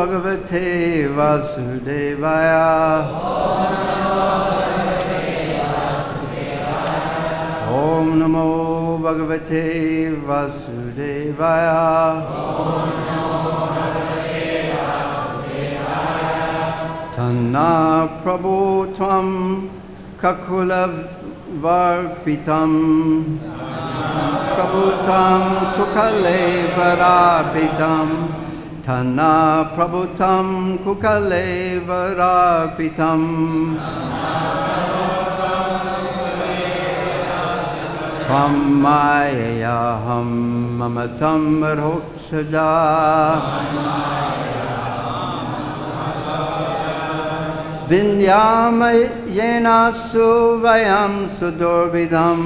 Bhagavate Vasudevaya. Om Namo Bhagavate Vasudevaya. Tanna Prabhu Tvam Kakula Varpitam Prabhutam Kukale Varapitam Tanna Prabhutam Kukale Varapitam Tvam Mayayaham Mamatam Rokshaja Vinyamayena Suvayam Sudorbidam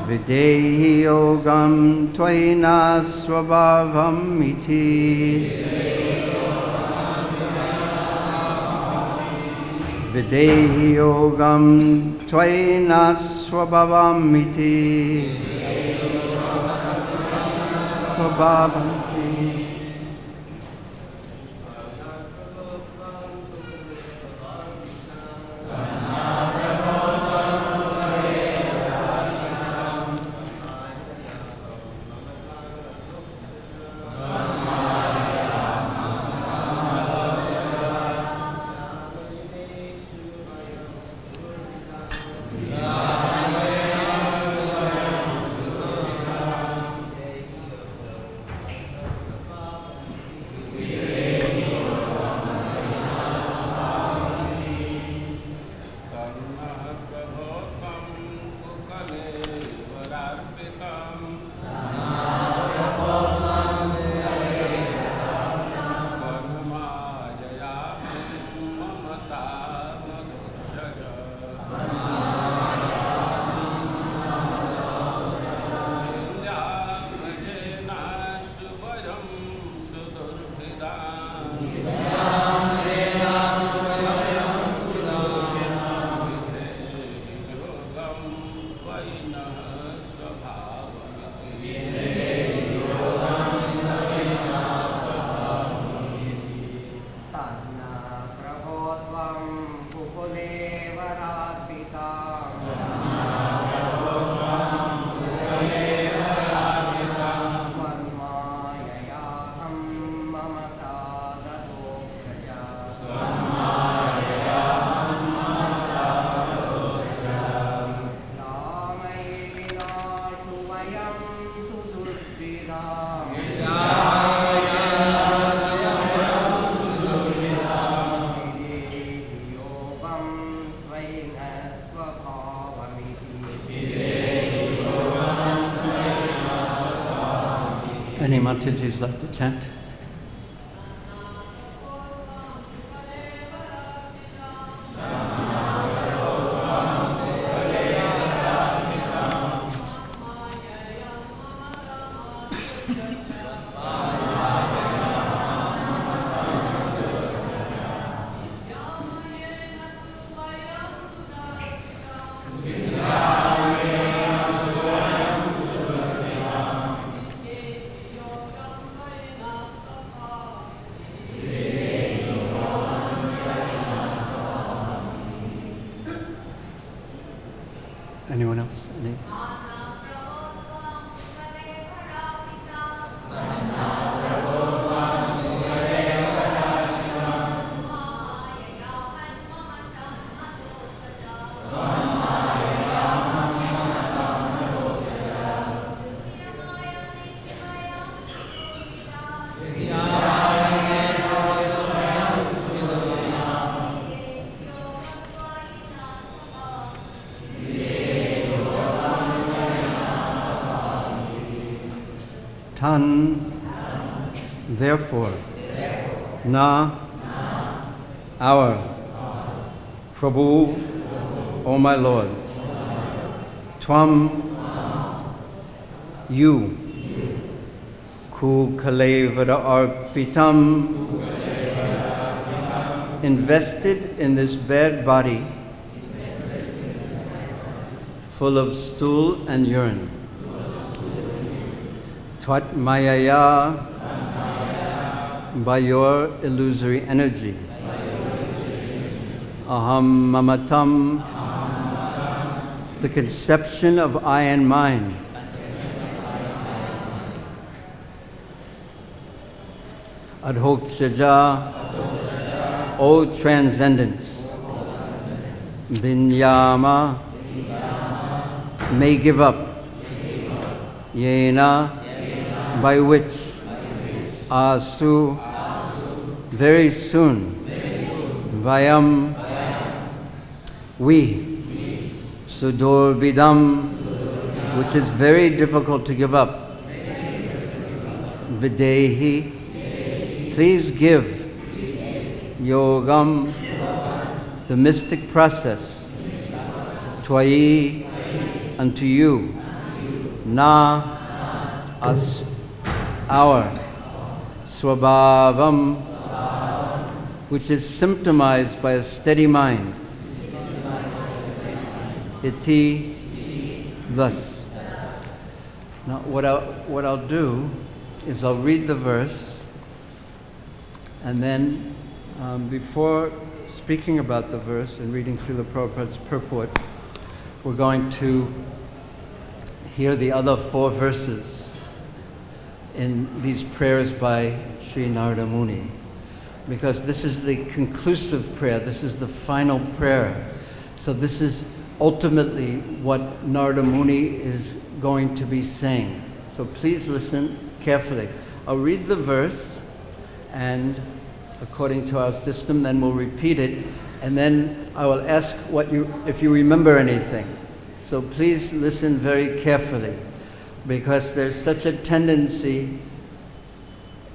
Videhi Yogam Tvaina Swabhavam Iti Videhi Yogam Tvaina Swabhavam Iti Swabhavam Any Mataji's like to chant? Anyone else? Any? Tan, therefore, na, our, Prabhu, O my Lord, Tvam, you, Ku Kalevada Arpitam, invested in this bad body, full of stool and urine. Tvat Mayaya, by your illusory energy. Aham Mamatam, the conception of I and mine. Adhokchaja, O transcendence. Vinyama, may give up. Yena, by which. Asu, very soon. Vayam, we. Sudurbidam, which is very difficult to give up. Videhi, please give. Yogam, the mystic process. Twayi, unto you. Na, us, our. Swabhavam, which is symptomized by a steady mind. Iti, thus. Now, what I'll do is I'll read the verse, and then before speaking about the verse and reading Srila Prabhupada's purport, we're going to hear the other 4 verses in these prayers by Sri Narada Muni, because this is the conclusive prayer, this is the final prayer. So this is ultimately what Narada Muni is going to be saying. So please listen carefully. I'll read the verse, and according to our system, then we'll repeat it, and then I will ask if you remember anything. So please listen very carefully, because there's such a tendency,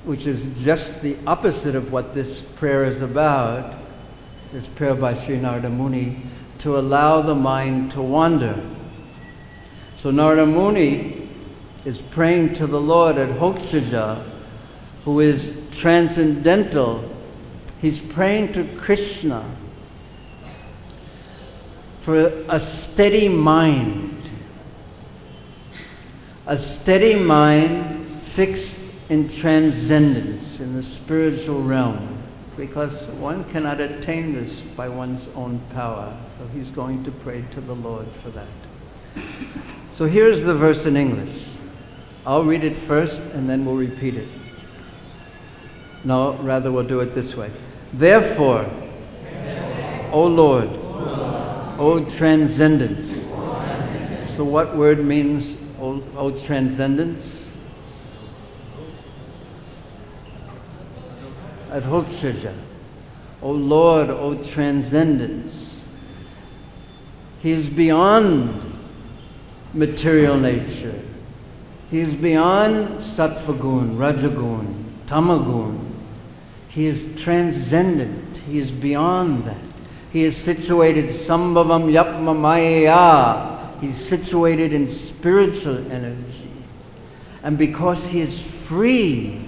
which is just the opposite of what this prayer is about, this prayer by Sri Narada Muni, to allow the mind to wander. So Narada Muni is praying to the Lord at Hoksaja, who is transcendental. He's praying to Krishna for a steady mind fixed in transcendence, in the spiritual realm, because one cannot attain this by one's own power. So he's going to pray to the Lord for that. So here's the verse in English. I'll read it first and then we'll repeat it. No, rather we'll do it this way. Therefore, O Lord, O transcendence. So what word means O transcendence? Adhoksaja. O Lord, O transcendence. He is beyond material nature. He is beyond sattvagun, rajagun, tamagun. He is transcendent. He is beyond that. He is situated sambhavam yapma maya. He's situated in spiritual energy. And because he is free,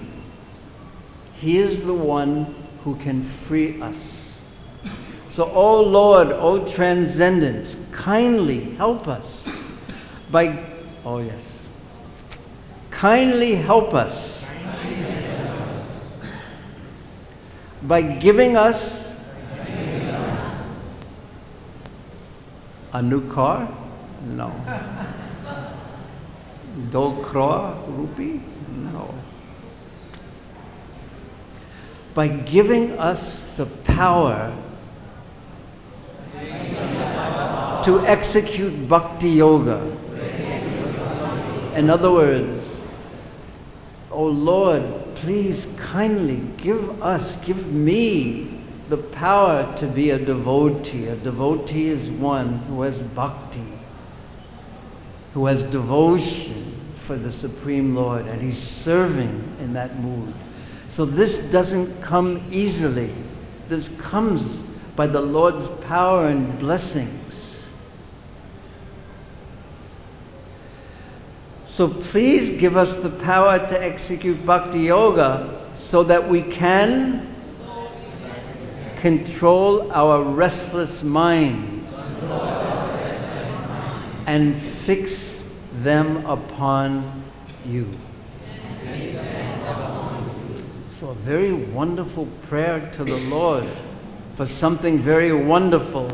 he is the one who can free us. So, O Lord, O transcendence, kindly help us by, kindly help us by giving us a new car? No. 2 crore rupee? No. By giving us the power to execute bhakti yoga. In other words, O Lord, please kindly give me the power to be a devotee. A devotee is one who has bhakti, who has devotion for the Supreme Lord, and he's serving in that mood. So this doesn't come easily. This comes by the Lord's power and blessings. So please give us the power to execute bhakti yoga so that we can control our restless minds and fix them upon you. So a very wonderful prayer to the Lord for something very wonderful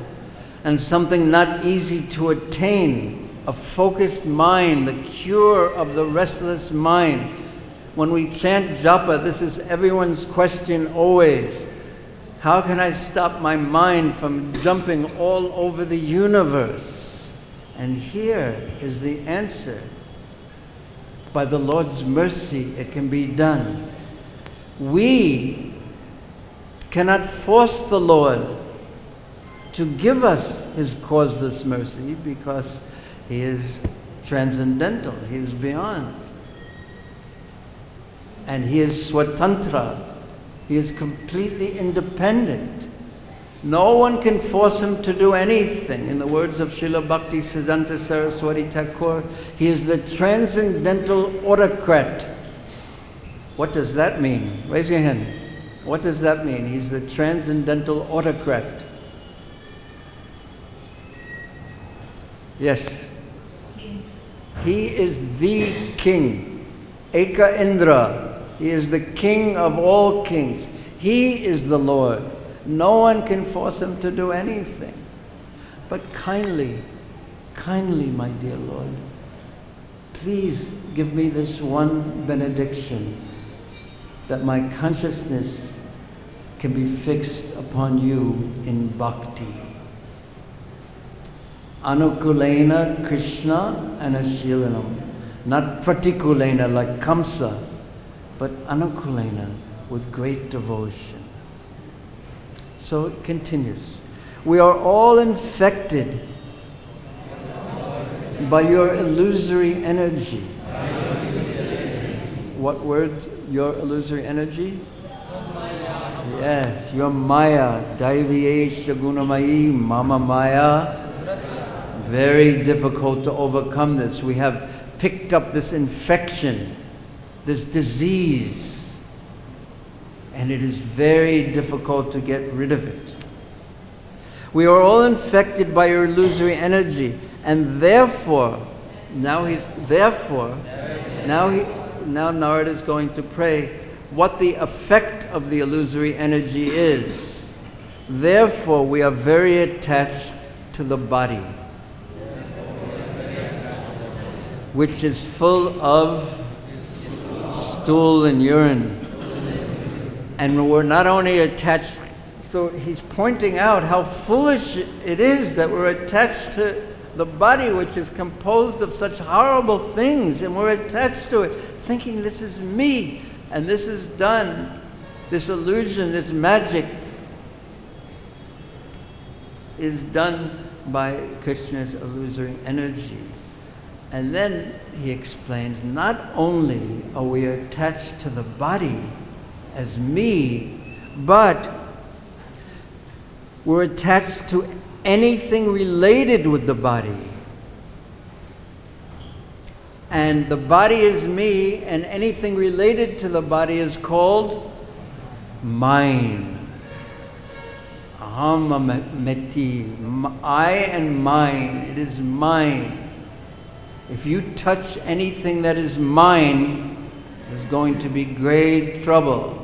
and something not easy to attain, a focused mind, the cure of the restless mind. When we chant japa, this is everyone's question always. How can I stop my mind from jumping all over the universe? And here is the answer. By the Lord's mercy, it can be done. We cannot force the Lord to give us His causeless mercy because He is transcendental, He is beyond. And He is swatantra, He is completely independent. No one can force Him to do anything. In the words of Srila Bhakti Siddhanta Saraswati Thakur, He is the transcendental autocrat. What does that mean? Raise your hand. What does that mean? He's the transcendental autocrat. Yes. He is the king. Eka Indra. He is the king of all kings. He is the Lord. No one can force Him to do anything. But kindly, my dear Lord, please give me this one benediction, that my consciousness can be fixed upon You in bhakti. Anukulena Krishna Anashilanam. Not pratikulena like Kamsa, but anukulena with great devotion. So it continues. We are all infected by Your illusory energy. What words? Your illusory energy? Yes, Your Maya. Daiviyesha Gunamayi Mama Maya. Very difficult to overcome this. We have picked up this infection, this disease, and it is very difficult to get rid of it. We are all infected by Your illusory energy, and therefore, now Narada is going to pray what the effect of the illusory energy is. Therefore, we are very attached to the body, which is full of stool and urine. And we're not only attached, so he's pointing out how foolish it is that we're attached to the body, which is composed of such horrible things, and we're attached to it, thinking this is me, and this is done, this illusion, this magic is done by Krishna's illusory energy. And then he explains, not only are we attached to the body as me, but we're attached to anything related with the body. And the body is me, and anything related to the body is called mine. Aham meti, I and mine, it is mine. If you touch anything that is mine, there's going to be great trouble.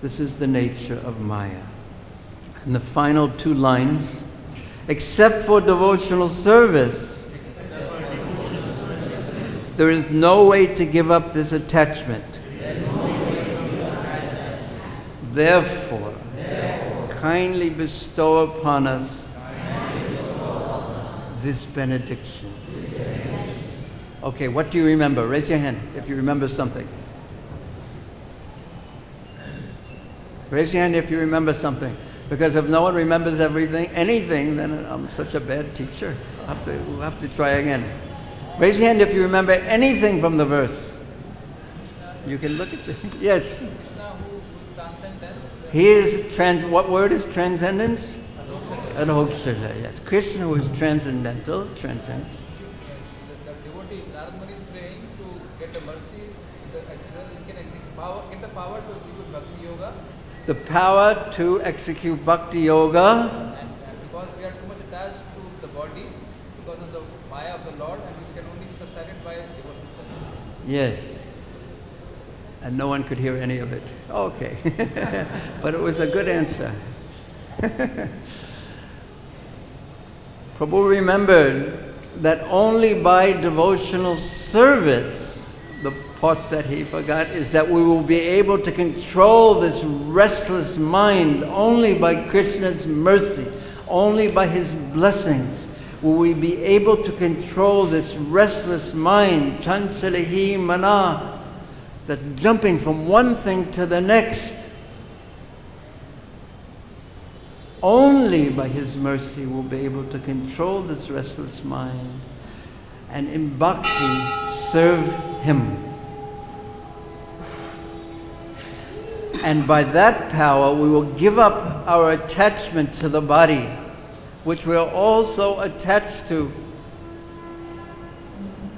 This is the nature of Maya. And the final two lines, except for devotional service, there is no way to give up this attachment. Therefore, kindly bestow upon us this benediction. Okay, what do you remember? Raise your hand if you remember something. Raise your hand if you remember something. Because if no one remembers anything, then I'm such a bad teacher. We'll have to try again. Raise your hand if you remember anything from the verse. You can look at the... Yes. Krishna who is transcendence. He is what word is transcendence? Adhokshaja, yes. Krishna who is transcendental, transcend. The devotee, Narad Muni is praying to get the mercy, get the power to execute bhakti yoga. The power to execute bhakti yoga. And because we are too much attached to the body, because of the Maya of the Lord, and which can only be subsided by devotional service. Yes. And no one could hear any of it. Okay. But it was a good answer. Prabhu remembered that only by devotional service, the part that he forgot is that we will be able to control this restless mind only by Krishna's mercy, only by his blessings. Will we be able to control this restless mind, chanchalahi mana, that's jumping from one thing to the next. Only by his mercy we'll be able to control this restless mind and in bhakti serve him. And by that power we will give up our attachment to the body, which we are also attached to,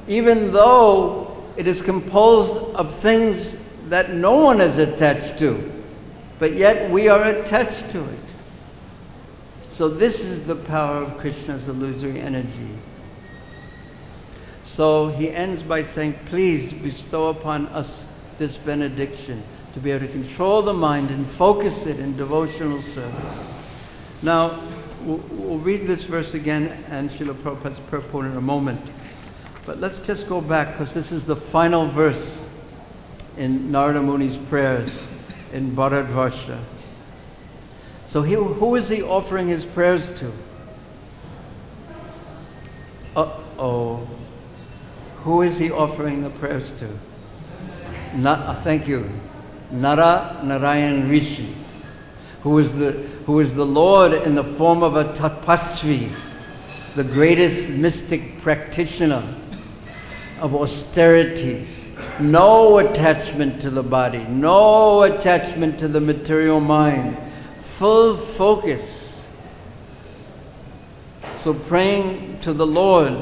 even though it is composed of things that no one is attached to, but yet we are attached to it. So this is the power of Krishna's illusory energy. So he ends by saying, please bestow upon us this benediction, to be able to control the mind and focus it in devotional service. Now, we'll read this verse again and Srila Prabhupada's purport in a moment. But let's just go back, because this is the final verse in Narada Muni's prayers in Bharatvarsha. So who is he offering his prayers to? Uh-oh. Who is he offering the prayers to? Thank you. Nara Narayan Rishi, who is the Lord in the form of a tapasvi, the greatest mystic practitioner of austerities. No attachment to the body, no attachment to the material mind, full focus. So praying to the Lord,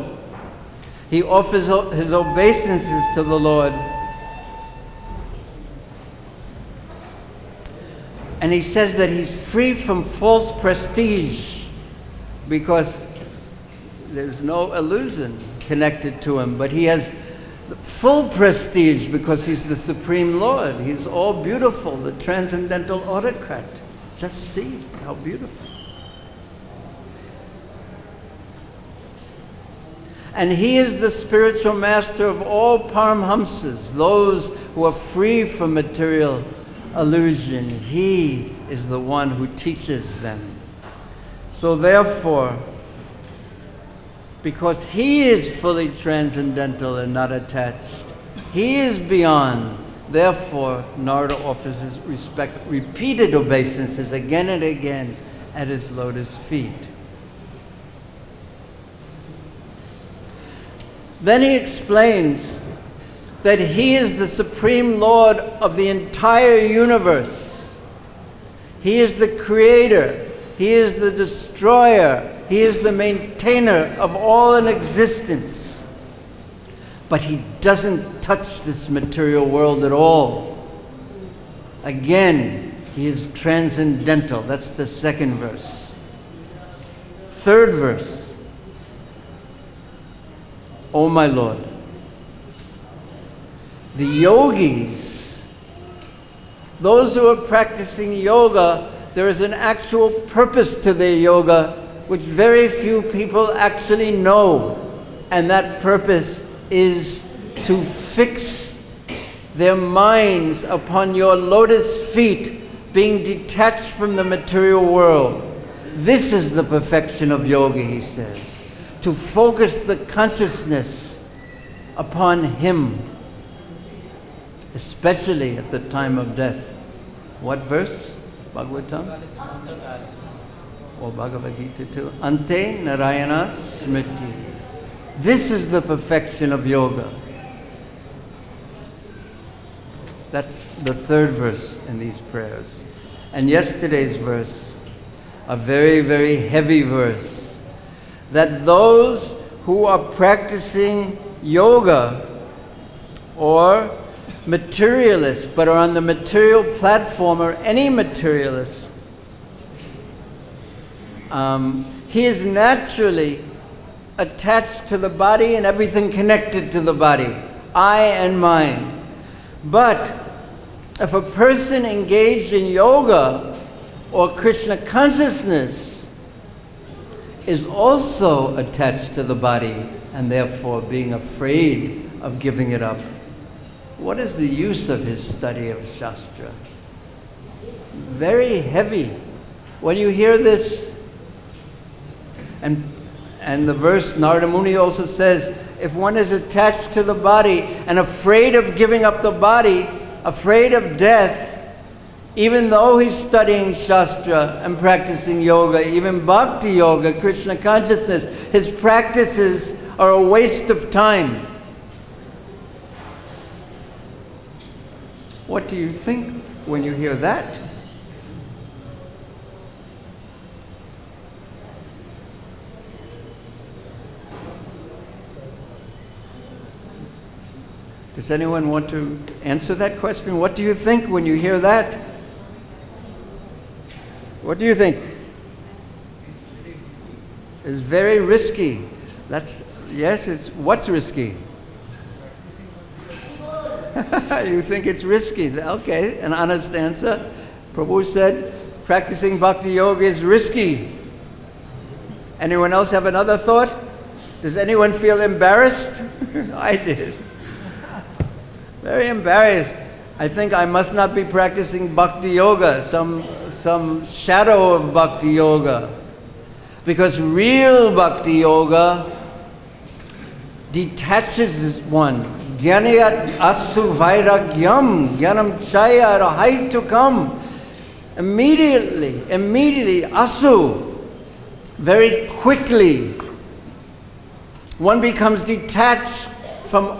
he offers his obeisances to the Lord. And he says that he's free from false prestige because there's no illusion connected to him. But he has full prestige because he's the Supreme Lord. He's all beautiful, the transcendental autocrat. Just see how beautiful. And he is the spiritual master of all Paramhamsas, those who are free from material illusion. He is the one who teaches them. So therefore, because he is fully transcendental and not attached, he is beyond. Therefore, Narada offers his repeated obeisances again and again at his lotus feet. Then he explains that he is the Supreme Lord of the entire universe. He is the creator. He is the destroyer. He is the maintainer of all in existence. But he doesn't touch this material world at all. Again, he is transcendental. That's the second verse. Third verse. O my Lord, the yogis, those who are practicing yoga, there is an actual purpose to their yoga which very few people actually know. And that purpose is to fix their minds upon your lotus feet, being detached from the material world. This is the perfection of yoga, he says. To focus the consciousness upon him, especially at the time of death. What verse? Bhagavatam? Or Bhagavad Gita too? Ante Narayana Smriti. This is the perfection of yoga. That's the third verse in these prayers. And yesterday's verse, a very, very heavy verse, that those who are practicing yoga or materialists, but are on the material platform, or any materialist, he is naturally attached to the body and everything connected to the body, I and mine. But If a person engaged in yoga or Krishna consciousness is also attached to the body and therefore being afraid of giving it up, what is the use of his study of Shastra? Very heavy. When you hear this, and the verse Narada Muni also says, if one is attached to the body and afraid of giving up the body, afraid of death, even though he's studying Shastra and practicing yoga, even Bhakti Yoga, Krishna consciousness, his practices are a waste of time. What do you think when you hear that? Does anyone want to answer that question? What do you think when you hear that? What do you think? It's very risky. What's risky? You think it's risky. Okay, an honest answer. Prabhu said, practicing Bhakti Yoga is risky. Anyone else have another thought? Does anyone feel embarrassed? I did. Very embarrassed. I think I must not be practicing Bhakti Yoga, some shadow of Bhakti Yoga. Because real Bhakti Yoga detaches one. Jnaniyat asu vairagyam, jnanam chaya rahaitukam. Immediately, asu, very quickly, one becomes detached from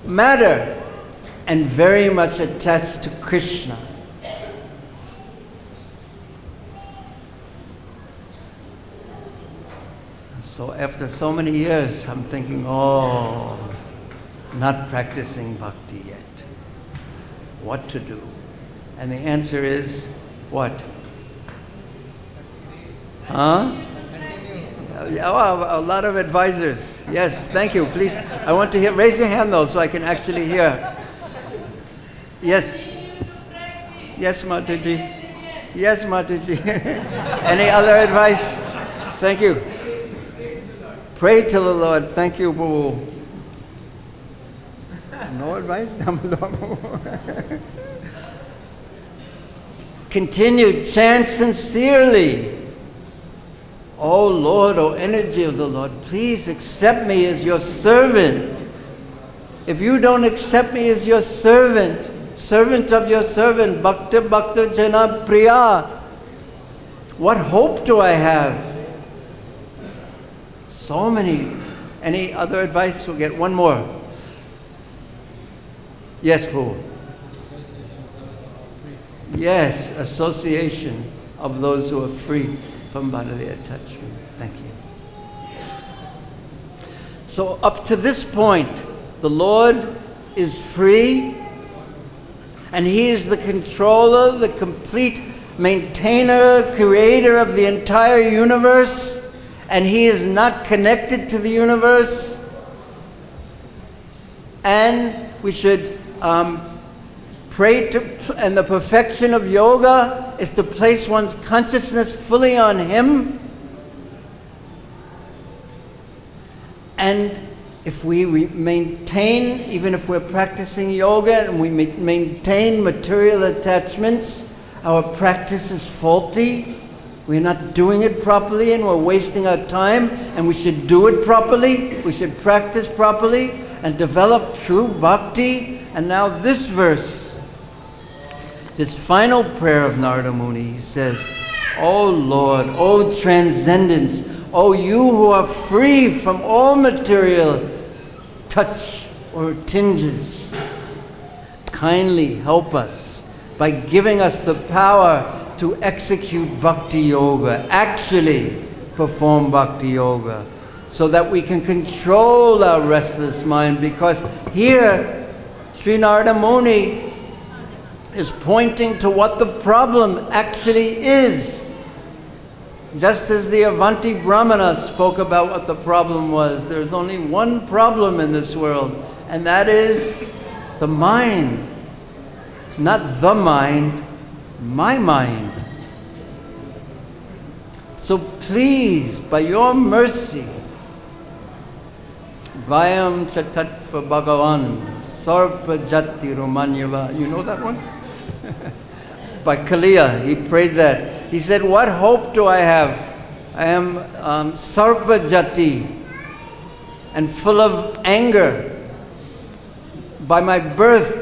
matter and very much attached to Krishna. So after so many years, I'm thinking, not practicing bhakti yet. What to do? And the answer is, what? Huh? A lot of advisors. Yes, thank you. Please, I want to hear. Raise your hand though, so I can actually hear. Yes. Yes, Mataji. Yes, Mataji. Any other advice? Thank you. Pray to the Lord. Thank you, Boo. No advice? Continue, chant sincerely. Oh Lord, oh energy of the Lord, please accept me as your servant. If you don't accept me as your servant, servant of your servant, Bhakta Bhakta Jana Priya, what hope do I have? So many. Any other advice? We'll get one more. Yes, Pooh. Yes, association of those who are free from bodily attachment. Thank you. So up to this point, the Lord is free, and He is the controller, the complete maintainer, creator of the entire universe, and He is not connected to the universe. And we should pray to, and the perfection of yoga is to place one's consciousness fully on Him. And if we maintain, even if we're practicing yoga and we maintain material attachments, our practice is faulty. We're not doing it properly and we're wasting our time, and we should do it properly. We should practice properly and develop true bhakti. And now this verse, this final prayer of Narada Muni, he says, O Lord, O transcendence, O you who are free from all material touch or tinges, kindly help us by giving us the power to execute bhakti yoga, actually perform bhakti yoga, so that we can control our restless mind. Because here, Sri Narada Muni is pointing to what the problem actually is. Just as the Avanti Brahmana spoke about what the problem was, there's only one problem in this world, and that is the mind. Not the mind, my mind. So please, by your mercy, Vayam Chatatva Bhagavan Sarpa Jati Romanyava. You know that one? By Kaliya, he prayed that. He said, what hope do I have? I am Sarpa Jati and full of anger by my birth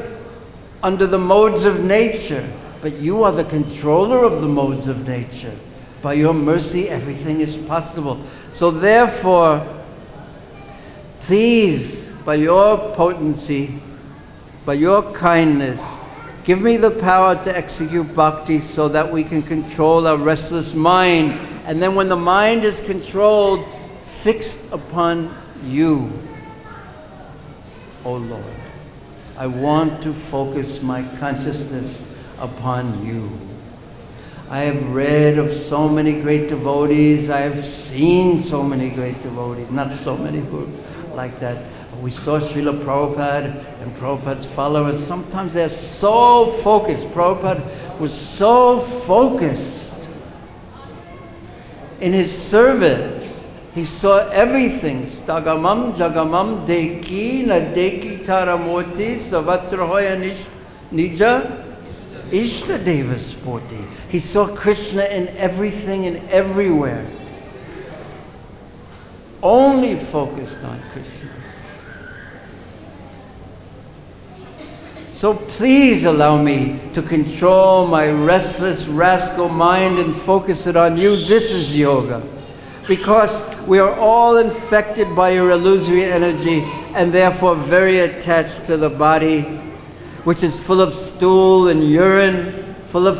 under the modes of nature. But you are the controller of the modes of nature. By your mercy, everything is possible. So therefore, please, by your potency, by your kindness, give me the power to execute bhakti so that we can control our restless mind. And then when the mind is controlled, fixed upon you, O Lord, I want to focus my consciousness upon you. I have read of so many great devotees. I have seen so many great devotees. Not so many who are like that. We saw Srila Prabhupada and Prabhupada's followers. Sometimes they're so focused. Prabhupada was so focused in his service. He saw everything. Stagamam, jagamam, deki, na deki taramurti, savatrahoya nija, ishta deva sporti. He saw Krishna in everything and everywhere. Only focused on Krishna. So please allow me to control my restless rascal mind and focus it on you. This is yoga. Because we are all infected by your illusory energy and therefore very attached to the body, which is full of stool and urine, full of